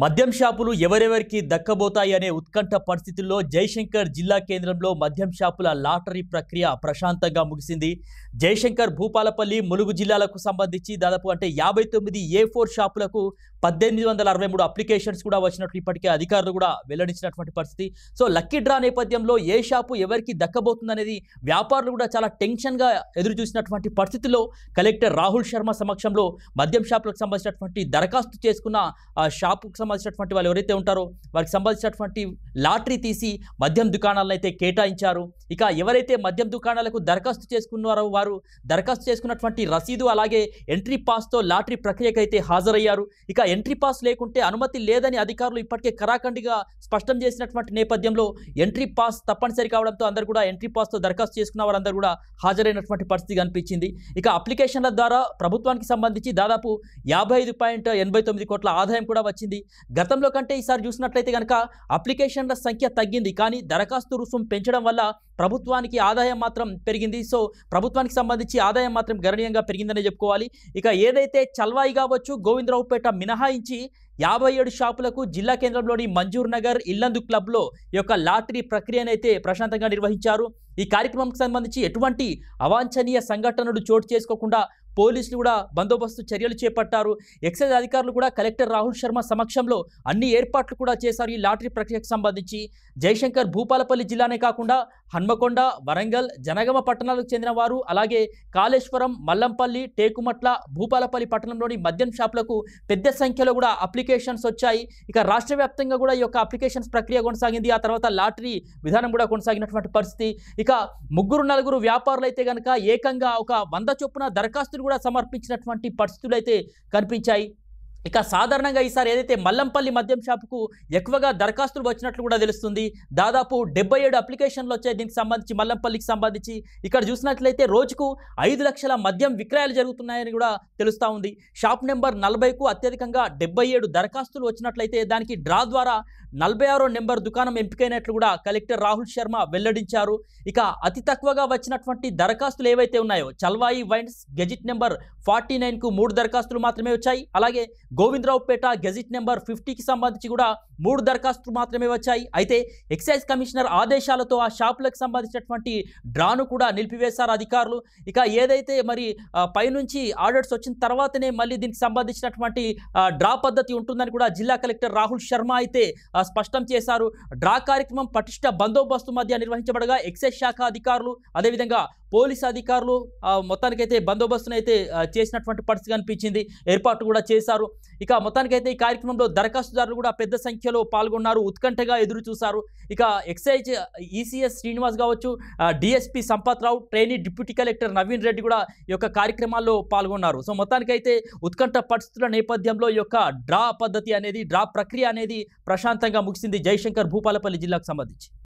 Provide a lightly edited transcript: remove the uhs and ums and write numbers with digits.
మద్యం షాపులు ఎవరెవరికి దక్కబోతాయి అనే ఉత్కంఠ పరిస్థితుల్లో జయశంకర్ జిల్లా కేంద్రంలో మద్యం షాపుల లాటరీ ప్రక్రియ ప్రశాంతంగా ముగిసింది. జయశంకర్, భూపాలపల్లి, ములుగు జిల్లాలకు సంబంధించి దాదాపు 59 A4 షాపులకు 1863 అప్లికేషన్స్ కూడా వచ్చినట్లు ఇప్పటికే అధికారులు కూడా వెల్లడించినటువంటి పరిస్థితి. సో లక్కీ డ్రా నేపథ్యంలో ఏ షాపు ఎవరికి దక్కబోతుందనేది వ్యాపారులు కూడా చాలా టెన్షన్గా ఎదురు చూసినటువంటి పరిస్థితుల్లో కలెక్టర్ రాహుల్ శర్మ సమక్షంలో మద్యం షాపులకు సంబంధించినటువంటి దరఖాస్తు చేసుకున్న షాపుకు సంబంధించినటువంటి వాళ్ళు ఎవరైతే ఉంటారో వారికి సంబంధించినటువంటి లాటరీ తీసి మద్యం దుకాణాలను అయితే కేటాయించారు. ఇక ఎవరైతే మద్యం దుకాణాలకు దరఖాస్తు చేసుకున్నారో వారు దరఖాస్తు చేసుకున్నటువంటి రసీదు అలాగే ఎంట్రీ పాస్తో లాటరీ ప్రక్రియకైతే హాజరయ్యారు. ఇక ఎంట్రీ పాస్ లేకుంటే అనుమతి లేదని అధికారులు ఇప్పటికే కరాఖండిగా స్పష్టం చేసినటువంటి నేపథ్యంలో ఎంట్రీ పాస్ తప్పనిసరి కావడంతో అందరూ కూడా ఎంట్రీ పాస్తో దరఖాస్తు చేసుకున్న వారందరూ కూడా హాజరైనటువంటి పరిస్థితి కనిపించింది. ఇక అప్లికేషన్ల ద్వారా ప్రభుత్వానికి సంబంధించి దాదాపు 55.89 కోట్ల ఆదాయం కూడా వచ్చింది. గతంలో కంటే ఈసారి చూసినట్లయితే కనుక అప్లికేషన్ల సంఖ్య తగ్గింది, కానీ దరఖాస్తు రుసుం పెంచడం వల్ల ప్రభుత్వానికి ఆదాయం మాత్రం పెరిగింది. సో ప్రభుత్వానికి సంబంధించి ఆదాయం మాత్రం గణనీయంగా పెరిగిందనే చెప్పుకోవాలి. ఇక ఏదైతే చల్వాయి కావచ్చు, గోవిందరావుపేట మినహాయించి 57 షాపులకు జిల్లా కేంద్రంలోని మంజూర్ నగర్, ఇల్లందు క్లబ్లో ఈ యొక్క లాటరీ ప్రక్రియనైతే ప్రశాంతంగా నిర్వహించారు. ఈ కార్యక్రమంకి సంబంధించి ఎటువంటి అవాంఛనీయ సంఘటనలు చోటు చేసుకోకుండా పోలీసులు కూడా బందోబస్తు చర్యలు చేపట్టారు. ఎక్సైజ్ అధికారులు కూడా కలెక్టర్ రాహుల్ శర్మ సమక్షంలో అన్ని ఏర్పాట్లు కూడా చేశారు. ఈ లాటరీ ప్రక్రియకు సంబంధించి జయశంకర్, భూపాలపల్లి జిల్లానే కాకుండా హన్మకొండ, వరంగల్, జనగామ పట్టణాలకు చెందిన వారు అలాగే కాళేశ్వరం, మల్లంపల్లి, టేకుమట్ల, భూపాలపల్లి పట్టణంలోని మద్యం షాపులకు పెద్ద సంఖ్యలో కూడా అప్లికేషన్స్ వచ్చాయి. ఇక రాష్ట్ర వ్యాప్తంగా కూడా ఈ యొక్క అప్లికేషన్స్ ప్రక్రియ కొనసాగింది. ఆ తర్వాత లాటరీ విధానం కూడా కొనసాగినటువంటి పరిస్థితి. ఇక 3-4 వ్యాపారులు అయితే కనుక ఏకంగా ఒక 100 చొప్పున దరఖాస్తులు కూడా సమర్పించినటువంటి పరిస్థితులు అయితే కనిపించాయి. ఇక సాధారణంగా ఈసారి ఏదైతే మల్లంపల్లి మద్యం షాపుకు ఎక్కువగా దరఖాస్తులు వచ్చినట్లు కూడా తెలుస్తుంది. దాదాపు 77 అప్లికేషన్లు వచ్చాయి దీనికి సంబంధించి, మల్లంపల్లికి సంబంధించి. ఇక్కడ చూసినట్లయితే రోజుకు 5 లక్షల మద్యం విక్రయాలు జరుగుతున్నాయని కూడా తెలుస్తూ ఉంది. షాప్ నెంబర్ 40కు అత్యధికంగా 77 దరఖాస్తులు వచ్చినట్లయితే దానికి డ్రా ద్వారా 46వ నెంబర్ దుకాణం ఎంపికైనట్లు కూడా కలెక్టర్ రాహుల్ శర్మ వెల్లడించారు. ఇక అతి తక్కువగా వచ్చినటువంటి దరఖాస్తులు ఏవైతే ఉన్నాయో, చల్వాయి వైన్స్ గెజిట్ నెంబర్ 49కు 3 దరఖాస్తులు మాత్రమే వచ్చాయి. అలాగే గోవిందరావుపేట గెజిట్ నెంబర్ 50కి సంబంధించి కూడా 3 దరఖాస్తులు మాత్రమే వచ్చాయి. అయితే ఎక్సైజ్ కమిషనర్ ఆదేశాలతో ఆ షాపులకు సంబంధించినటువంటి డ్రాను కూడా నిలిపివేశారు అధికారులు. ఇక ఏదైతే మరి పైనుంచి ఆర్డర్స్ వచ్చిన తర్వాతనే మళ్ళీ దీనికి సంబంధించినటువంటి డ్రా పద్ధతి ఉంటుందని కూడా జిల్లా కలెక్టర్ రాహుల్ శర్మ అయితే స్పష్టం చేశారు. డ్రా కార్యక్రమం పటిష్ట బందోబస్తు మధ్య నిర్వహించబడగా ఎక్సైజ్ శాఖ అధికారులు అదేవిధంగా పోలీసు అధికారులు మొత్తానికైతే బందోబస్తును అయితే చేసినటువంటి పరిస్థితి కనిపించింది, ఏర్పాటు కూడా చేశారు. ఇక మొత్తానికైతే ఈ కార్యక్రమంలో దరఖాస్తుదారులు కూడా పెద్ద సంఖ్యలో పాల్గొన్నారు, ఉత్కంఠగా ఎదురు చూశారు. ఇక ఎక్సైజ్ ఈసీఎస్ శ్రీనివాస్ కావచ్చు, DSP Sampath Rao, trainee deputy collector Naveen Reddy కూడా ఈ యొక్క కార్యక్రమాల్లో పాల్గొన్నారు. సో మొత్తానికైతే ఉత్కంఠ పరిస్థితుల నేపథ్యంలో ఈ యొక్క డ్రా పద్ధతి అనేది, డ్రా ప్రక్రియ అనేది ప్రశాంతంగా ముగిసింది జయశంకర్, భూపాలపల్లి జిల్లాకు సంబంధించి.